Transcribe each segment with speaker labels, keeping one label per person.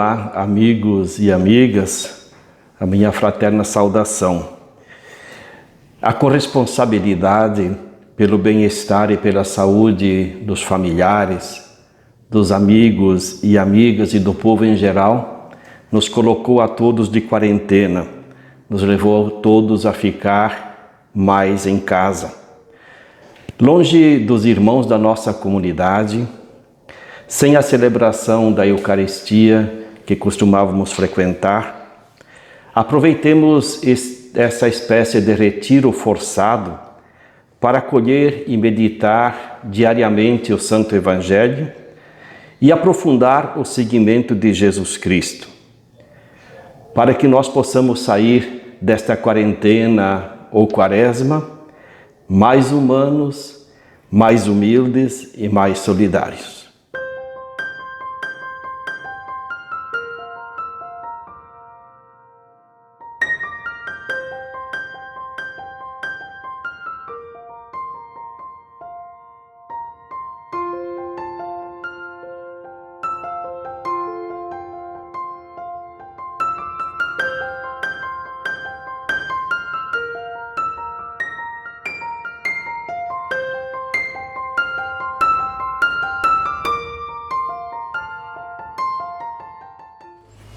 Speaker 1: Olá, amigos e amigas, a minha fraterna saudação. A corresponsabilidade pelo bem-estar e pela saúde dos familiares, dos amigos e amigas e do povo em geral, nos colocou a todos de quarentena, nos levou todos a ficar mais em casa. Longe dos irmãos da nossa comunidade, sem a celebração da Eucaristia que costumávamos frequentar, aproveitemos essa espécie de retiro forçado para acolher e meditar diariamente o Santo Evangelho e aprofundar o seguimento de Jesus Cristo, para que nós possamos sair desta quarentena ou quaresma mais humanos, mais humildes e mais solidários.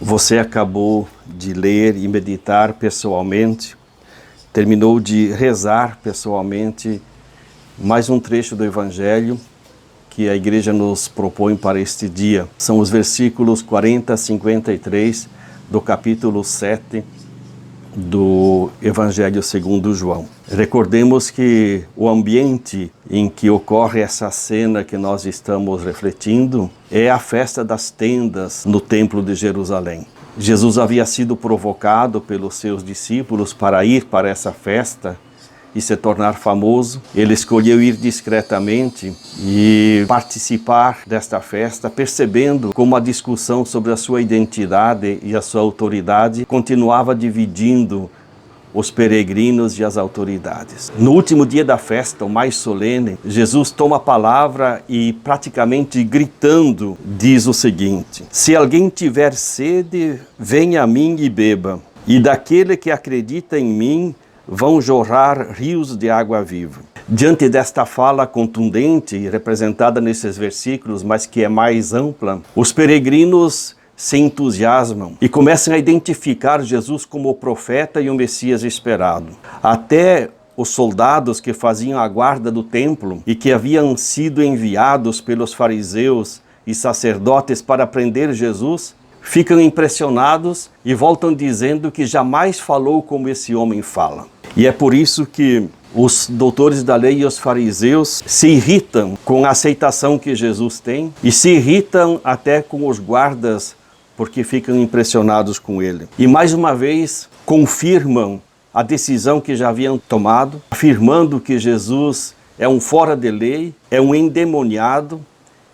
Speaker 1: Você acabou de ler e meditar pessoalmente, terminou de rezar pessoalmente mais um trecho do Evangelho que a Igreja nos propõe para este dia. São os versículos 40 a 53 do capítulo 7 do Evangelho segundo João. Recordemos que o ambiente em que ocorre essa cena que nós estamos refletindo é a festa das tendas no Templo de Jerusalém. Jesus havia sido provocado pelos seus discípulos para ir para essa festa e se tornar famoso. Ele escolheu ir discretamente e participar desta festa, percebendo como a discussão sobre a sua identidade e a sua autoridade continuava dividindo os peregrinos e as autoridades. No último dia da festa, o mais solene, Jesus toma a palavra e, praticamente gritando, diz o seguinte: se alguém tiver sede, venha a mim e beba, e daquele que acredita em mim, vão jorrar rios de água viva. Diante desta fala contundente, representada nesses versículos, mas que é mais ampla, os peregrinos se entusiasmam e começam a identificar Jesus como o profeta e o Messias esperado. Até os soldados que faziam a guarda do templo e que haviam sido enviados pelos fariseus e sacerdotes para prender Jesus, ficam impressionados e voltam dizendo que jamais falou como esse homem fala. E é por isso que os doutores da lei e os fariseus se irritam com a aceitação que Jesus tem e se irritam até com os guardas, porque ficam impressionados com ele. E mais uma vez confirmam a decisão que já haviam tomado, afirmando que Jesus é um fora de lei, é um endemoniado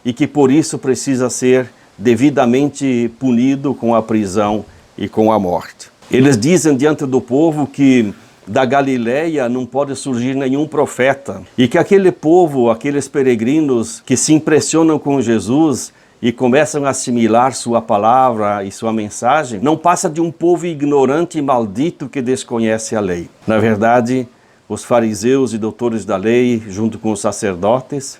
Speaker 1: e que por isso precisa ser devidamente punido com a prisão e com a morte. Eles dizem diante do povo que da Galileia não pode surgir nenhum profeta e que aquele povo, aqueles peregrinos que se impressionam com Jesus e começam a assimilar sua palavra e sua mensagem, não passa de um povo ignorante e maldito que desconhece a lei. Na verdade, os fariseus e doutores da lei, junto com os sacerdotes,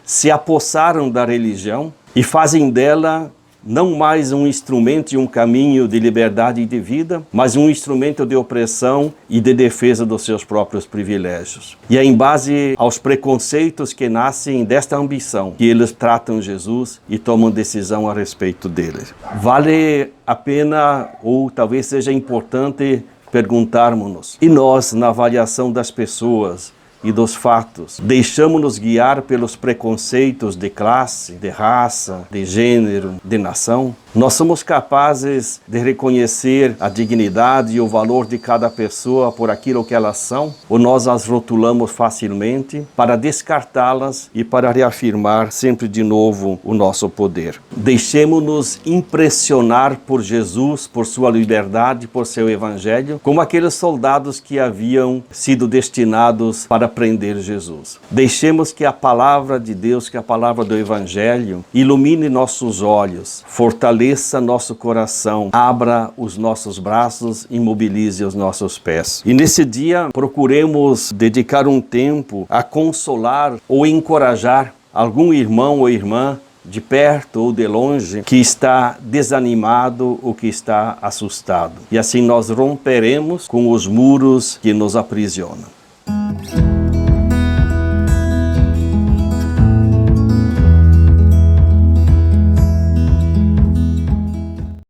Speaker 1: se apossaram da religião e fazem dela não mais um instrumento e um caminho de liberdade e de vida, mas um instrumento de opressão e de defesa dos seus próprios privilégios. E é em base aos preconceitos que nascem desta ambição que eles tratam Jesus e tomam decisão a respeito dele. Vale a pena, ou talvez seja importante, perguntarmos-nos: e nós, na avaliação das pessoas e dos fatos, deixamos-nos guiar pelos preconceitos de classe, de raça, de gênero, de nação? Nós somos capazes de reconhecer a dignidade e o valor de cada pessoa por aquilo que elas são? Ou nós as rotulamos facilmente para descartá-las e para reafirmar sempre de novo o nosso poder? Deixemos-nos impressionar por Jesus, por sua liberdade, por seu evangelho, como aqueles soldados que haviam sido destinados para aprender Jesus. Deixemos que a palavra de Deus, que a palavra do Evangelho, ilumine nossos olhos, fortaleça nosso coração, abra os nossos braços e mobilize os nossos pés. E nesse dia, procuremos dedicar um tempo a consolar ou encorajar algum irmão ou irmã de perto ou de longe, que está desanimado ou que está assustado. E assim nós romperemos com os muros que nos aprisionam.